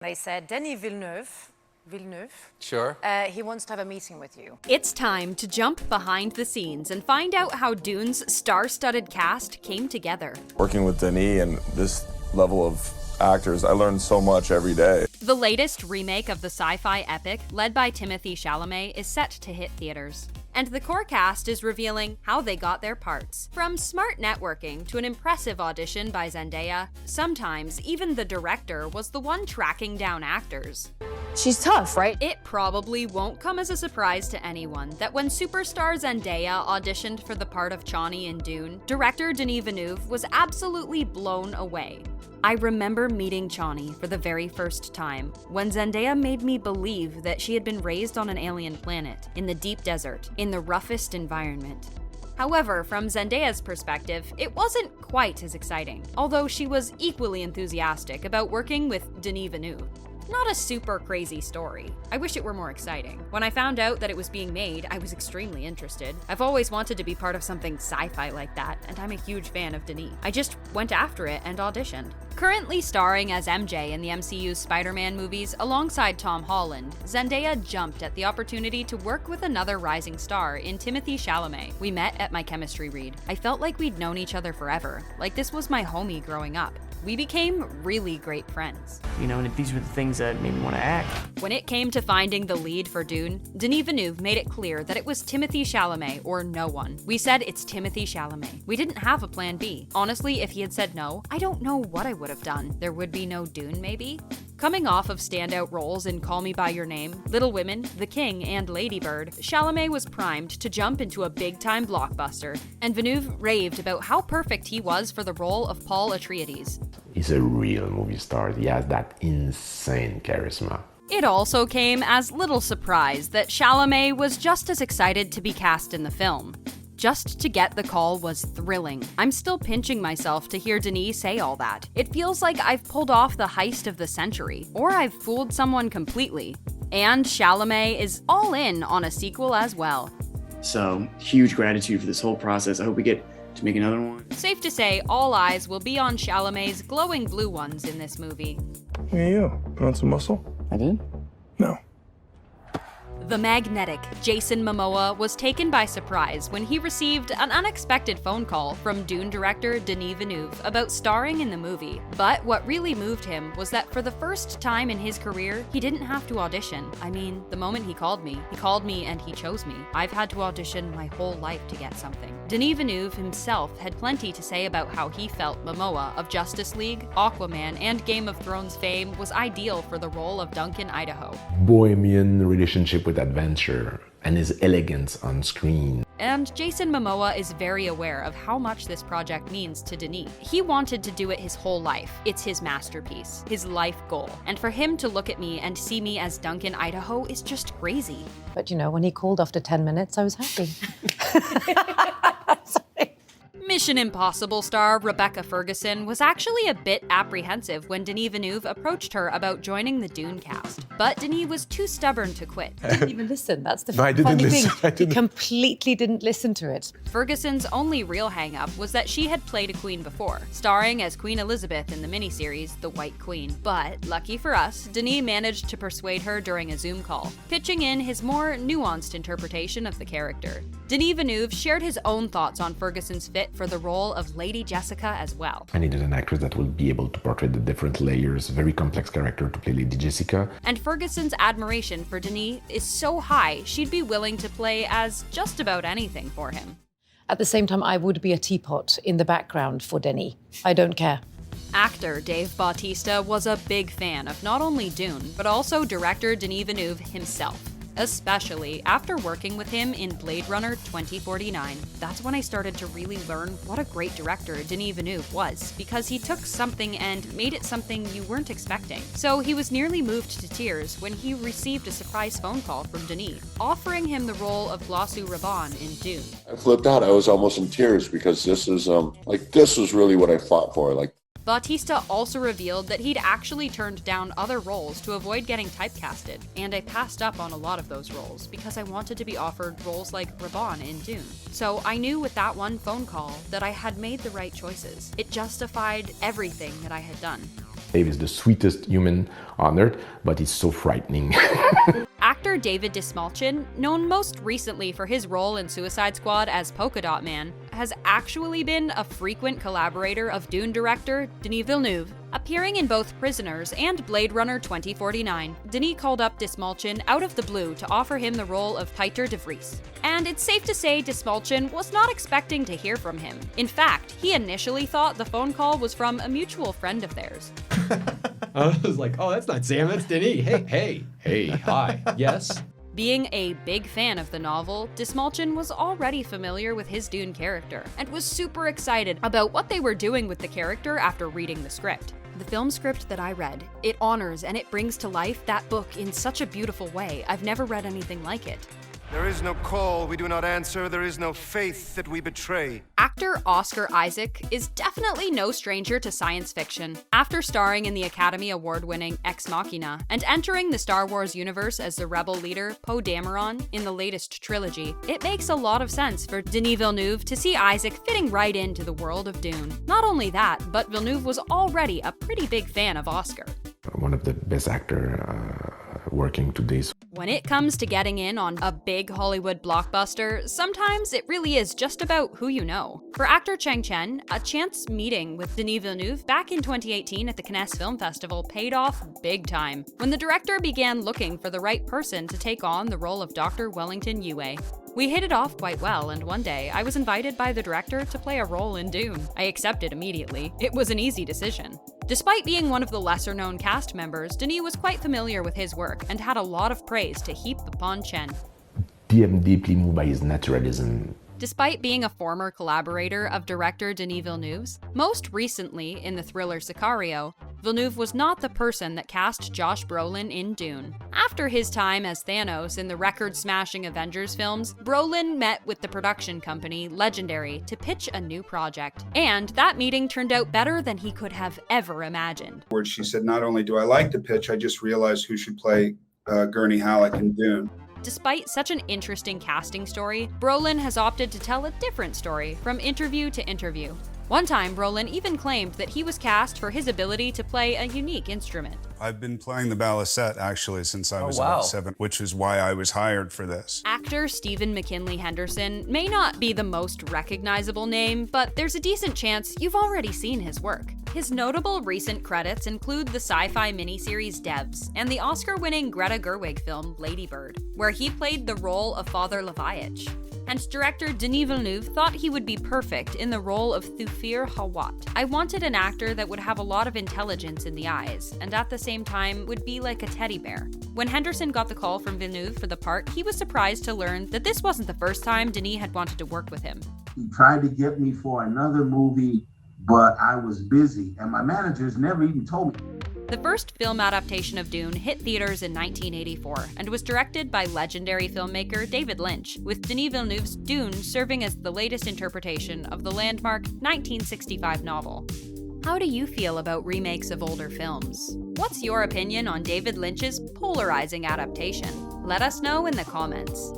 They said, Denis Villeneuve, Sure. he wants to have a meeting with you. It's time to jump behind the scenes and find out how Dune's star-studded cast came together. Working with Denis and this level of actors, I learned so much every day. The latest remake of the sci-fi epic, led by Timothée Chalamet, is set to hit theaters. And the core cast is revealing how they got their parts. From smart networking to an impressive audition by Zendaya, sometimes even the director was the one tracking down actors. She's tough, right? It probably won't come as a surprise to anyone that when superstar Zendaya auditioned for the part of Chani in Dune, director Denis Villeneuve was absolutely blown away. I remember meeting Chani for the very first time, when Zendaya made me believe that she had been raised on an alien planet, in the deep desert, in the roughest environment. However, from Zendaya's perspective, it wasn't quite as exciting, although she was equally enthusiastic about working with Denis Villeneuve. Not a super crazy story. I wish it were more exciting. When I found out that it was being made, I was extremely interested. I've always wanted to be part of something sci-fi like that, and I'm a huge fan of Denis. I just went after it and auditioned. Currently starring as MJ in the MCU's Spider-Man movies alongside Tom Holland, Zendaya jumped at the opportunity to work with another rising star in Timothée Chalamet. We met at my chemistry read. I felt like we'd known each other forever, like this was my homie growing up. We became really great friends. You know, and these were the things that made me want to act. When it came to finding the lead for Dune, Denis Villeneuve made it clear that it was Timothée Chalamet or no one. We said it's Timothée Chalamet. We didn't have a plan B. Honestly, if he had said no, I don't know what I would have done. There would be no Dune, maybe? Coming off of standout roles in Call Me By Your Name, Little Women, The King, and Lady Bird, Chalamet was primed to jump into a big-time blockbuster, and Villeneuve raved about how perfect he was for the role of Paul Atreides. He's a real movie star. He has that insane charisma. It also came as little surprise that Chalamet was just as excited to be cast in the film. Just to get the call was thrilling. I'm still pinching myself to hear Denis say all that. It feels like I've pulled off the heist of the century, or I've fooled someone completely. And Chalamet is all in on a sequel as well. So, huge gratitude for this whole process. I hope we get to make another one. Safe to say, all eyes will be on Chalamet's glowing blue ones in this movie. Hey, you. Put on some muscle? I did? No. The magnetic Jason Momoa was taken by surprise when he received an unexpected phone call from Dune director Denis Villeneuve about starring in the movie. But what really moved him was that for the first time in his career, he didn't have to audition. I mean, the moment he called me and he chose me. I've had to audition my whole life to get something. Denis Villeneuve himself had plenty to say about how he felt Momoa of Justice League, Aquaman, and Game of Thrones fame was ideal for the role of Duncan, Idaho. Bohemian relationship with adventure and his elegance on screen. And Jason Momoa is very aware of how much this project means to Denis. He wanted to do it his whole life. It's his masterpiece, his life goal. And for him to look at me and see me as Duncan, Idaho is just crazy. But you know, when he called after 10 minutes, I was happy. Mission Impossible star Rebecca Ferguson was actually a bit apprehensive when Denis Villeneuve approached her about joining the Dune cast. But Denis was too stubborn to quit. Didn't even listen. That's the No, I didn't funny listen. thing. He completely didn't listen to it. Ferguson's only real hang-up was that she had played a queen before, starring as Queen Elizabeth in the miniseries The White Queen. But, lucky for us, Denis managed to persuade her during a Zoom call, pitching in his more nuanced interpretation of the character. Denis Villeneuve shared his own thoughts on Ferguson's fit for the role of Lady Jessica as well. I needed an actress that would be able to portray the different layers, very complex character to play Lady Jessica. And Ferguson's admiration for Denis is so high, she'd be willing to play as just about anything for him. At the same time, I would be a teapot in the background for Denis. I don't care. Actor Dave Bautista was a big fan of not only Dune, but also director Denis Villeneuve himself. Especially after working with him in Blade Runner 2049. That's when I started to really learn what a great director Denis Villeneuve was, because he took something and made it something you weren't expecting. So he was nearly moved to tears when he received a surprise phone call from Denis, offering him the role of Glossu Rabban in Dune. I flipped out. I was almost in tears because this is this was really what I fought for. Bautista also revealed that he'd actually turned down other roles to avoid getting typecasted, and I passed up on a lot of those roles because I wanted to be offered roles like Rabban in Dune. So I knew with that one phone call that I had made the right choices. It justified everything that I had done. Dave is the sweetest human on earth, but he's so frightening. Actor David Dastmalchian, known most recently for his role in Suicide Squad as Polka Dot Man, has actually been a frequent collaborator of Dune director Denis Villeneuve. Appearing in both Prisoners and Blade Runner 2049, Denis called up Dastmalchian out of the blue to offer him the role of Pieter de Vries. And it's safe to say Dastmalchian was not expecting to hear from him. In fact, he initially thought the phone call was from a mutual friend of theirs. I was like, oh, that's not Sam, that's Denis. Hey, hi, yes? Being a big fan of the novel, Dastmalchian was already familiar with his Dune character, and was super excited about what they were doing with the character after reading the script. The film script that I read, it honors and it brings to life that book in such a beautiful way. I've never read anything like it. There is no call we do not answer, there is no faith that we betray. Actor Oscar Isaac is definitely no stranger to science fiction. After starring in the Academy Award-winning Ex Machina and entering the Star Wars universe as the rebel leader Poe Dameron in the latest trilogy, it makes a lot of sense for Denis Villeneuve to see Isaac fitting right into the world of Dune. Not only that, but Villeneuve was already a pretty big fan of Oscar. One of the best actors working today. When it comes to getting in on a big Hollywood blockbuster, sometimes it really is just about who you know. For actor Chen, a chance meeting with Denis Villeneuve back in 2018 at the Cannes Film Festival paid off big time, when the director began looking for the right person to take on the role of Dr. Wellington Yueh. We hit it off quite well, and one day I was invited by the director to play a role in Dune. I accepted immediately. It was an easy decision. Despite being one of the lesser-known cast members, Denis was quite familiar with his work and had a lot of praise to heap upon Chen. I am deeply moved by his naturalism. Despite being a former collaborator of director Denis Villeneuve's, most recently in the thriller Sicario, Villeneuve was not the person that cast Josh Brolin in Dune. After his time as Thanos in the record-smashing Avengers films, Brolin met with the production company Legendary to pitch a new project. And that meeting turned out better than he could have ever imagined. She said, not only do I like the pitch, I just realized who should play Gurney Halleck in Dune. Despite such an interesting casting story, Brolin has opted to tell a different story from interview to interview. One time, Brolin even claimed that he was cast for his ability to play a unique instrument. I've been playing the balisette actually since I was about 7, which is why I was hired for this. Actor Stephen McKinley Henderson may not be the most recognizable name, but there's a decent chance you've already seen his work. His notable recent credits include the sci-fi miniseries Devs and the Oscar-winning Greta Gerwig film Lady Bird, where he played the role of Father Leviatch. And director Denis Villeneuve thought he would be perfect in the role of Thufir Hawat. I wanted an actor that would have a lot of intelligence in the eyes, and at the same time would be like a teddy bear. When Henderson got the call from Villeneuve for the part, he was surprised to learn that this wasn't the first time Denis had wanted to work with him. He tried to get me for another movie, but I was busy, and my managers never even told me. The first film adaptation of Dune hit theaters in 1984 and was directed by legendary filmmaker David Lynch, with Denis Villeneuve's Dune serving as the latest interpretation of the landmark 1965 novel. How do you feel about remakes of older films? What's your opinion on David Lynch's polarizing adaptation? Let us know in the comments.